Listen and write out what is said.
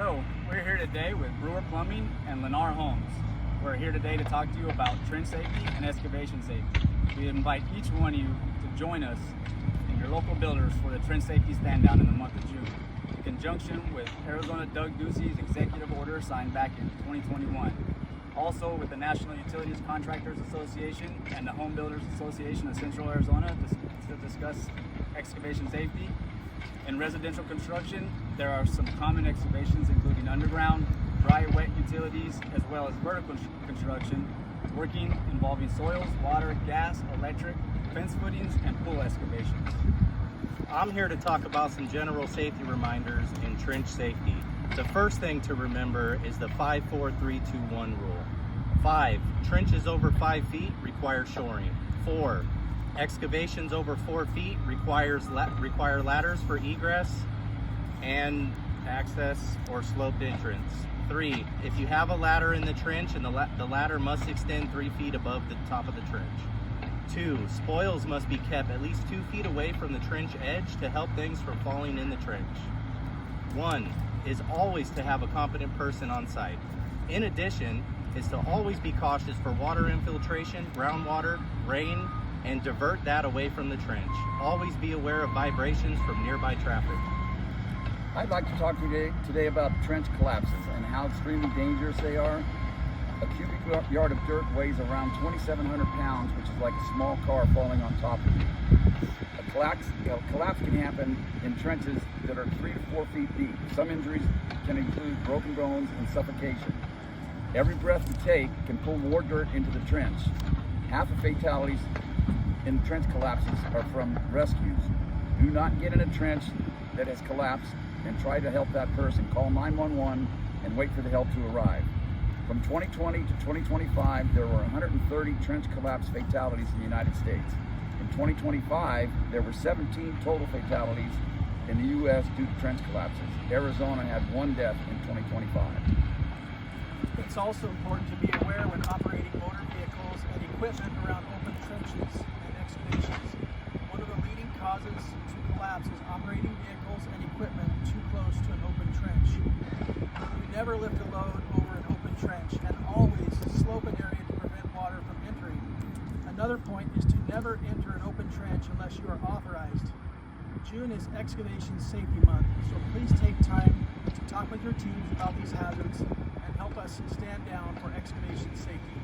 Hello, we're here today with Brewer Plumbing and Lennar Homes. We're here today to talk to you about trench safety and excavation safety. We invite each one of you to join us and your local builders for the trench safety stand down in the month of June, in conjunction with Arizona Doug Ducey's executive order signed back in 2021. Also with the National Utilities Contractors Association and the Home Builders Association of Central Arizona to discuss excavation safety. In residential construction, there are some common excavations including underground, dry, wet utilities, as well as vertical construction, working involving soils, water, gas, electric, fence footings, and pool excavations. I'm here to talk about some general safety reminders in trench safety. The first thing to remember is the 5-4-3-2-1 rule. 5. Trenches over 5 feet require shoring. 4. Excavations over 4 feet require ladders for egress and access or sloped entrance. 3. If you have a ladder in the trench and the ladder must extend 3 feet above the top of the trench. 2. Spoils must be kept at least 2 feet away from the trench edge to help things from falling in the trench. 1 is always to have a competent person on site. In addition, is to always be cautious for water infiltration, groundwater, rain, and divert that away from the trench. Always be aware of vibrations from nearby traffic. I'd like to talk to you today about trench collapses and how extremely dangerous they are. A cubic yard of dirt weighs around 2,700 pounds, which is like a small car falling on top of you. A collapse can happen in trenches that are 3 to 4 feet deep. Some injuries can include broken bones and suffocation. Every breath you take can pull more dirt into the trench. Half of fatalities in trench collapses are from rescues. Do not get in a trench that has collapsed and try to help that person. Call 911 and wait for the help to arrive. From 2020 to 2025, there were 130 trench collapse fatalities in the United States. In 2025, there were 17 total fatalities in the U.S. due to trench collapses. Arizona had 1 death in 2025. It's also important to be aware when operating motor vehicles and equipment around open trenches and excavations. One of the leading causes to collapse is operating vehicles and equipment too close to an open trench. You never lift a load over an open trench, and always slope an area to prevent water from entering. Another point is to never enter an open trench unless you are authorized. June is Excavation Safety Month, so please take time to talk with your teams about these hazards and help us stand down for excavation safety.